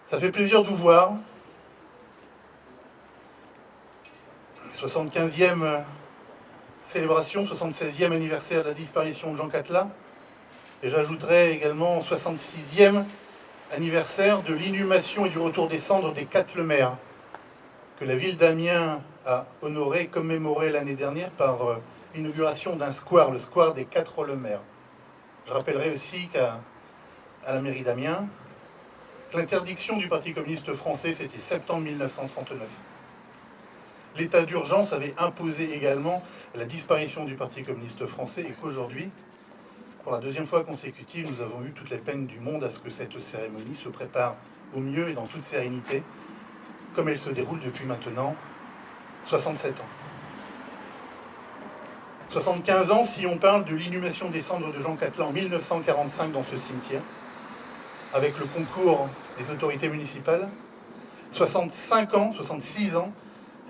Ça fait plaisir de vous voir. 75e célébration, 76e anniversaire de la disparition de Jean Catelin. Et j'ajouterai également 66e anniversaire de l'inhumation et du retour des cendres des Quatremer, que la ville d'Amiens a honoré, commémoré l'année dernière par l'inauguration d'un square, le square des Quatremer. Je rappellerai aussi qu'à la mairie d'Amiens, l'interdiction du Parti communiste français, c'était septembre 1939. L'état d'urgence avait imposé également la disparition du Parti communiste français et qu'aujourd'hui, pour la deuxième fois consécutive, nous avons eu toutes les peines du monde à ce que cette cérémonie se prépare au mieux et dans toute sérénité, comme elle se déroule depuis maintenant 67 ans. 75 ans si on parle de l'inhumation des cendres de Jean Catelin en 1945 dans ce cimetière, avec le concours des autorités municipales. 65 ans, 66 ans,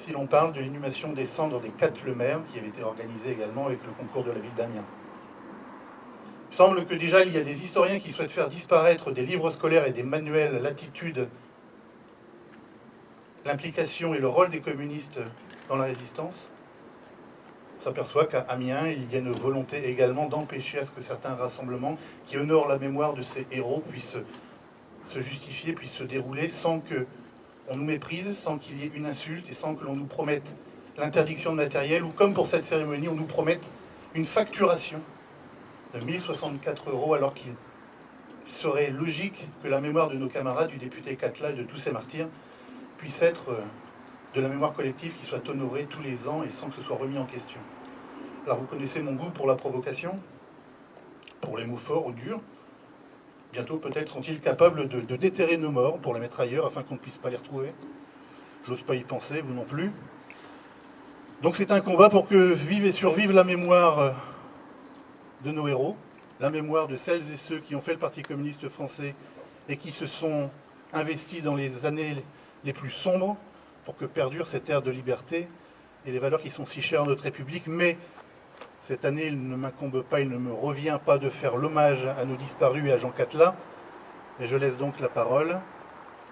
si l'on parle de l'inhumation des cendres des Quatremer, qui avait été organisée également avec le concours de la ville d'Amiens. Il semble que déjà il y a des historiens qui souhaitent faire disparaître des livres scolaires et des manuels l'attitude, l'implication et le rôle des communistes dans la résistance. On s'aperçoit qu'à Amiens, il y a une volonté également d'empêcher à ce que certains rassemblements qui honorent la mémoire de ces héros puissent se justifier, puissent se dérouler sans qu'on nous méprise, sans qu'il y ait une insulte et sans que l'on nous promette l'interdiction de matériel ou, comme pour cette cérémonie, on nous promette une facturation de 1064 € alors qu'il serait logique que la mémoire de nos camarades, du député Catelin et de tous ces martyrs, puisse être de la mémoire collective qui soit honorée tous les ans et sans que ce soit remis en question. Alors vous connaissez mon goût pour la provocation, pour les mots forts ou durs. Bientôt peut-être sont-ils capables de déterrer nos morts pour les mettre ailleurs afin qu'on ne puisse pas les retrouver. J'ose pas y penser, vous non plus. Donc c'est un combat pour que vive et survive la mémoire de nos héros, la mémoire de celles et ceux qui ont fait le Parti communiste français et qui se sont investis dans les années les plus sombres pour que perdure cette ère de liberté et les valeurs qui sont si chères à notre République. Mais cette année, il ne m'incombe pas, il ne me revient pas de faire l'hommage à nos disparus et à Jean Catelin. Et je laisse donc la parole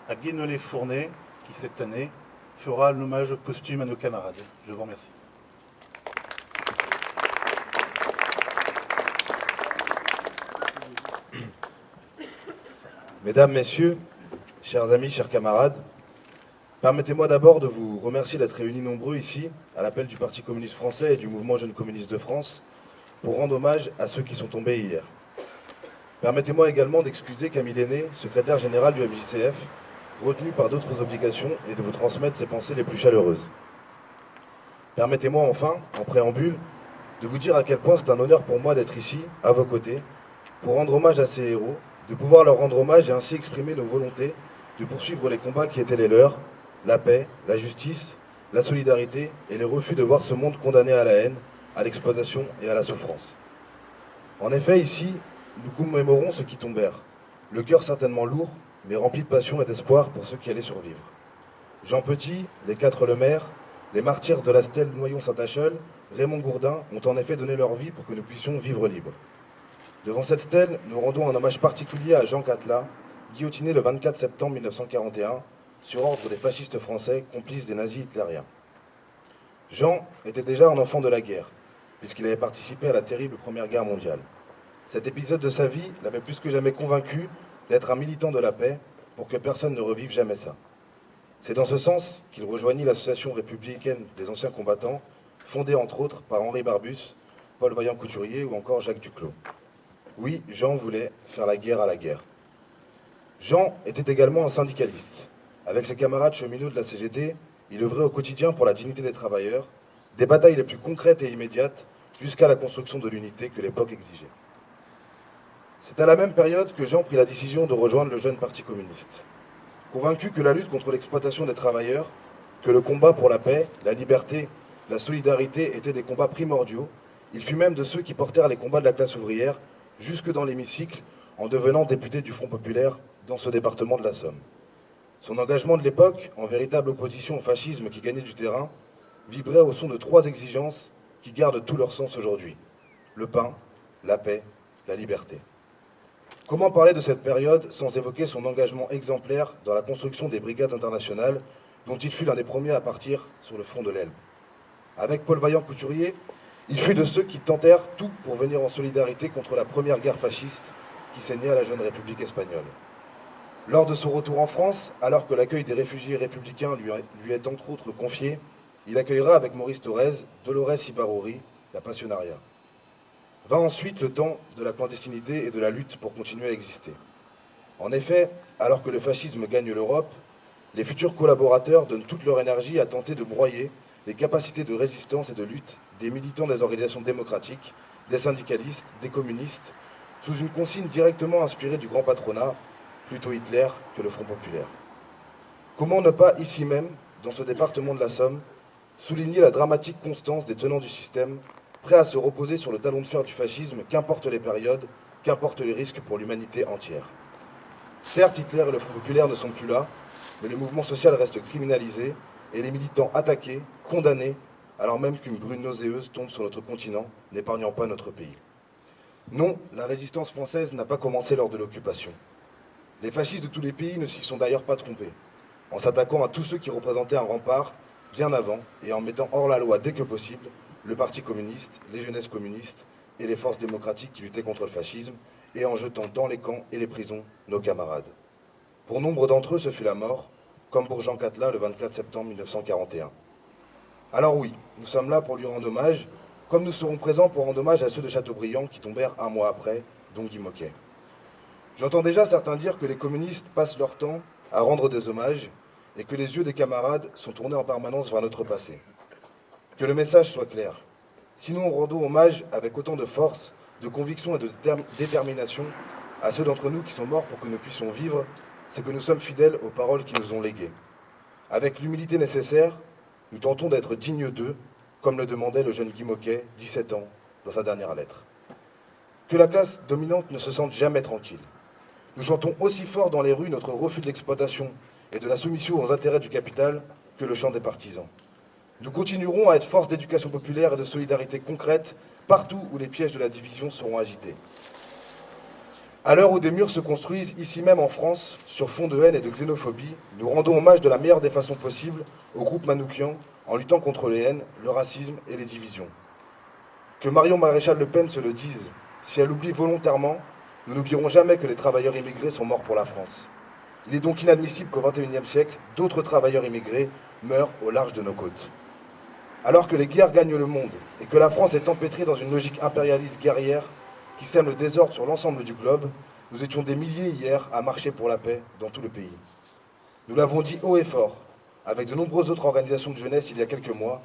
à Guénolé-Fournet, qui cette année fera l'hommage posthume à nos camarades. Je vous remercie. Mesdames, Messieurs, chers amis, chers camarades, permettez-moi d'abord de vous remercier d'être réunis nombreux ici, à l'appel du Parti communiste français et du mouvement Jeunes communistes de France, pour rendre hommage à ceux qui sont tombés hier. Permettez-moi également d'excuser Camille Lenné, secrétaire général du MJCF, retenu par d'autres obligations, et de vous transmettre ses pensées les plus chaleureuses. Permettez-moi enfin, en préambule, de vous dire à quel point c'est un honneur pour moi d'être ici, à vos côtés, pour rendre hommage à ces héros, de pouvoir leur rendre hommage et ainsi exprimer nos volontés de poursuivre les combats qui étaient les leurs, la paix, la justice, la solidarité et le refus de voir ce monde condamné à la haine, à l'exploitation et à la souffrance. En effet, ici, nous commémorons ceux qui tombèrent, le cœur certainement lourd, mais rempli de passion et d'espoir pour ceux qui allaient survivre. Jean Petit, les Quatremer, les martyrs de la stèle Noyon-Saint-Acheul, Raymond Gourdin ont en effet donné leur vie pour que nous puissions vivre libres. Devant cette stèle, nous rendons un hommage particulier à Jean Catelin, guillotiné le 24 septembre 1941, sur ordre des fascistes français, complices des nazis hitlériens. Jean était déjà un enfant de la guerre, puisqu'il avait participé à la terrible Première Guerre mondiale. Cet épisode de sa vie l'avait plus que jamais convaincu d'être un militant de la paix, pour que personne ne revive jamais ça. C'est dans ce sens qu'il rejoignit l'association républicaine des anciens combattants, fondée entre autres par Henri Barbus, Paul Vaillant-Couturier ou encore Jacques Duclos. Oui, Jean voulait faire la guerre à la guerre. Jean était également un syndicaliste. Avec ses camarades cheminots de la CGT, il œuvrait au quotidien pour la dignité des travailleurs, des batailles les plus concrètes et immédiates, jusqu'à la construction de l'unité que l'époque exigeait. C'est à la même période que Jean prit la décision de rejoindre le jeune Parti communiste. Convaincu que la lutte contre l'exploitation des travailleurs, que le combat pour la paix, la liberté, la solidarité étaient des combats primordiaux, il fut même de ceux qui portèrent les combats de la classe ouvrière jusque dans l'hémicycle, en devenant député du Front populaire dans ce département de la Somme. Son engagement de l'époque, en véritable opposition au fascisme qui gagnait du terrain, vibrait au son de trois exigences qui gardent tout leur sens aujourd'hui: le pain, la paix, la liberté. Comment parler de cette période sans évoquer son engagement exemplaire dans la construction des brigades internationales, dont il fut l'un des premiers à partir sur le front de l'Elbe? Avec Paul Vaillant-Couturier, il fut de ceux qui tentèrent tout pour venir en solidarité contre la première guerre fasciste qui saignait à la jeune République espagnole. Lors de son retour en France, alors que l'accueil des réfugiés républicains lui est entre autres confié, il accueillera avec Maurice Thorez Dolores Ibarruri, la Pasionaria. Va ensuite le temps de la clandestinité et de la lutte pour continuer à exister. En effet, alors que le fascisme gagne l'Europe, les futurs collaborateurs donnent toute leur énergie à tenter de broyer les capacités de résistance et de lutte des militants des organisations démocratiques, des syndicalistes, des communistes, sous une consigne directement inspirée du grand patronat, plutôt Hitler que le Front populaire. Comment ne pas, ici même, dans ce département de la Somme, souligner la dramatique constance des tenants du système, prêts à se reposer sur le talon de fer du fascisme, qu'importe les périodes, qu'importe les risques pour l'humanité entière. Certes, Hitler et le Front populaire ne sont plus là, mais le mouvement social reste criminalisé et les militants attaqués, condamnés, alors même qu'une brune nauséeuse tombe sur notre continent, n'épargnant pas notre pays. Non, la résistance française n'a pas commencé lors de l'occupation. Les fascistes de tous les pays ne s'y sont d'ailleurs pas trompés, en s'attaquant à tous ceux qui représentaient un rempart bien avant et en mettant hors la loi dès que possible le Parti communiste, les jeunesses communistes et les forces démocratiques qui luttaient contre le fascisme, et en jetant dans les camps et les prisons nos camarades. Pour nombre d'entre eux, ce fut la mort, comme pour Jean Catela le 24 septembre 1941. Alors oui, nous sommes là pour lui rendre hommage, comme nous serons présents pour rendre hommage à ceux de Chateaubriand qui tombèrent un mois après, dont Guy Moquet. J'entends déjà certains dire que les communistes passent leur temps à rendre des hommages et que les yeux des camarades sont tournés en permanence vers notre passé. Que le message soit clair. Si nous rendons hommage avec autant de force, de conviction et de détermination à ceux d'entre nous qui sont morts pour que nous puissions vivre, c'est que nous sommes fidèles aux paroles qui nous ont léguées. Avec l'humilité nécessaire, nous tentons d'être dignes d'eux, comme le demandait le jeune Guy Moquet, 17 ans, dans sa dernière lettre. Que la classe dominante ne se sente jamais tranquille. Nous chantons aussi fort dans les rues notre refus de l'exploitation et de la soumission aux intérêts du capital que le chant des partisans. Nous continuerons à être force d'éducation populaire et de solidarité concrète partout où les pièges de la division seront agités. À l'heure où des murs se construisent ici même en France, sur fond de haine et de xénophobie, nous rendons hommage de la meilleure des façons possibles au groupe Manoukian en luttant contre les haines, le racisme et les divisions. Que Marion Maréchal Le Pen se le dise, si elle oublie volontairement, nous n'oublierons jamais que les travailleurs immigrés sont morts pour la France. Il est donc inadmissible qu'au XXIe siècle, d'autres travailleurs immigrés meurent au large de nos côtes. Alors que les guerres gagnent le monde et que la France est empêtrée dans une logique impérialiste guerrière qui sème le désordre sur l'ensemble du globe, nous étions des milliers hier à marcher pour la paix dans tout le pays. Nous l'avons dit haut et fort, avec de nombreuses autres organisations de jeunesse il y a quelques mois,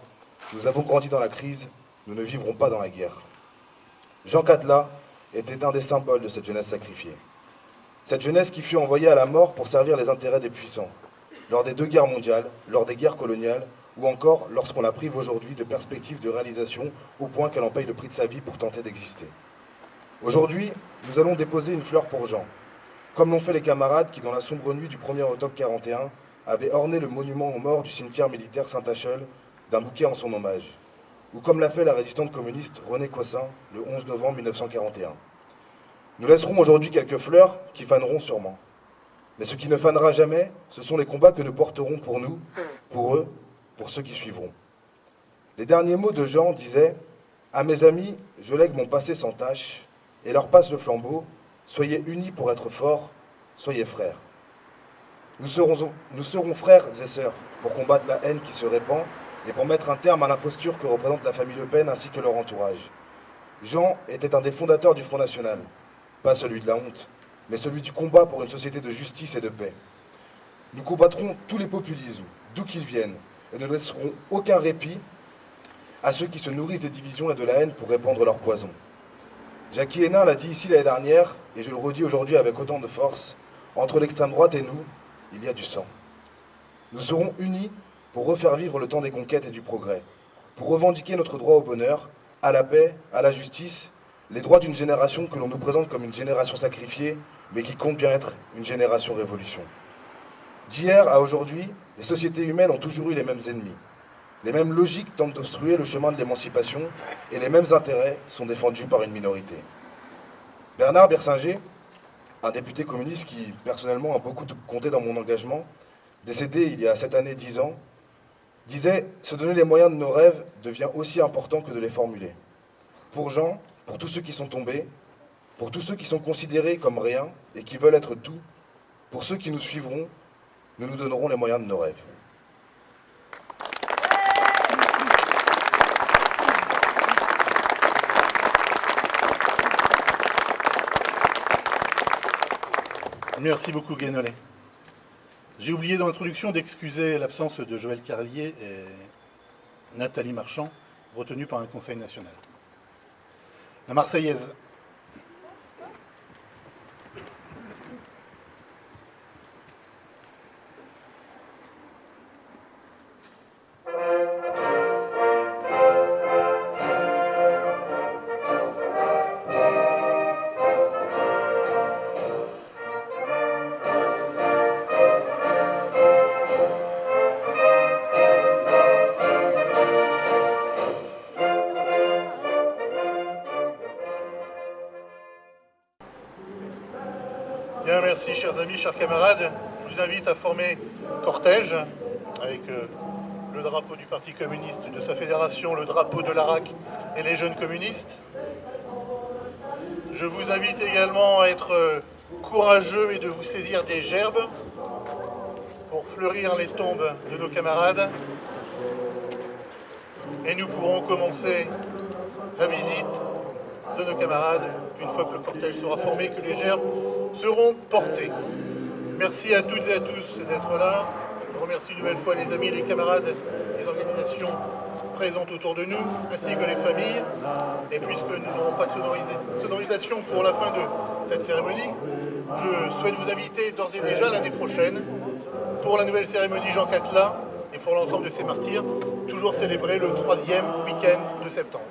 nous avons grandi dans la crise, nous ne vivrons pas dans la guerre. Jean Catela était un des symboles de cette jeunesse sacrifiée. Cette jeunesse qui fut envoyée à la mort pour servir les intérêts des puissants, lors des 2 guerres mondiales, lors des guerres coloniales, ou encore lorsqu'on la prive aujourd'hui de perspectives de réalisation au point qu'elle en paye le prix de sa vie pour tenter d'exister. Aujourd'hui, nous allons déposer une fleur pour Jean, comme l'ont fait les camarades qui, dans la sombre nuit du 1er octobre 1941, avaient orné le monument aux morts du cimetière militaire Saint-Achel d'un bouquet en son hommage, ou comme l'a fait la résistante communiste Renée Cossin le 11 novembre 1941. Nous laisserons aujourd'hui quelques fleurs qui faneront sûrement. Mais ce qui ne fanera jamais, ce sont les combats que nous porterons pour nous, pour eux, pour ceux qui suivront. Les derniers mots de Jean disaient « À mes amis, je lègue mon passé sans tache, et leur passe le flambeau, soyez unis pour être forts, soyez frères. Nous serons frères et sœurs pour combattre la haine qui se répand et pour mettre un terme à l'imposture que représente la famille Le Pen ainsi que leur entourage. Jean était un des fondateurs du Front National, pas celui de la honte, mais celui du combat pour une société de justice et de paix. Nous combattrons tous les populismes, d'où qu'ils viennent, et ne laisserons aucun répit à ceux qui se nourrissent des divisions et de la haine pour répandre leur poison. Jackie Hénin l'a dit ici l'année dernière, et je le redis aujourd'hui avec autant de force, entre l'extrême droite et nous, il y a du sang. Nous serons unis pour refaire vivre le temps des conquêtes et du progrès, pour revendiquer notre droit au bonheur, à la paix, à la justice, les droits d'une génération que l'on nous présente comme une génération sacrifiée, mais qui compte bien être une génération révolution. D'hier à aujourd'hui, les sociétés humaines ont toujours eu les mêmes ennemis. Les mêmes logiques tentent d'obstruer le chemin de l'émancipation et les mêmes intérêts sont défendus par une minorité. Bernard Bersinger, un député communiste qui, personnellement, a beaucoup compté dans mon engagement, décédé il y a cette année 10 ans, disait « Se donner les moyens de nos rêves devient aussi important que de les formuler. Pour Jean, pour tous ceux qui sont tombés, pour tous ceux qui sont considérés comme rien et qui veulent être tout, pour ceux qui nous suivront, nous nous donnerons les moyens de nos rêves. » Merci beaucoup, Guénolé. J'ai oublié dans l'introduction d'excuser l'absence de Joël Carlier et Nathalie Marchand, retenus par un conseil national. La Marseillaise. Bien, merci, chers amis, chers camarades. Je vous invite à former cortège avec le drapeau du Parti communiste, de sa fédération, le drapeau de l'ARAC et les jeunes communistes. Je vous invite également à être courageux et de vous saisir des gerbes pour fleurir les tombes de nos camarades. Et nous pourrons commencer la visite de nos camarades une fois que le cortège sera formé, que les gerbes seront portées. Merci à toutes et à tous d'être là. Je remercie une nouvelle fois les amis, les camarades, les organisations présentes autour de nous, ainsi que les familles. Et puisque nous n'aurons pas de sonorisation pour la fin de cette cérémonie, je souhaite vous inviter d'ores et déjà l'année prochaine pour la nouvelle cérémonie Jean Catelin et pour l'ensemble de ces martyrs, toujours célébrée le 3e week-end de septembre.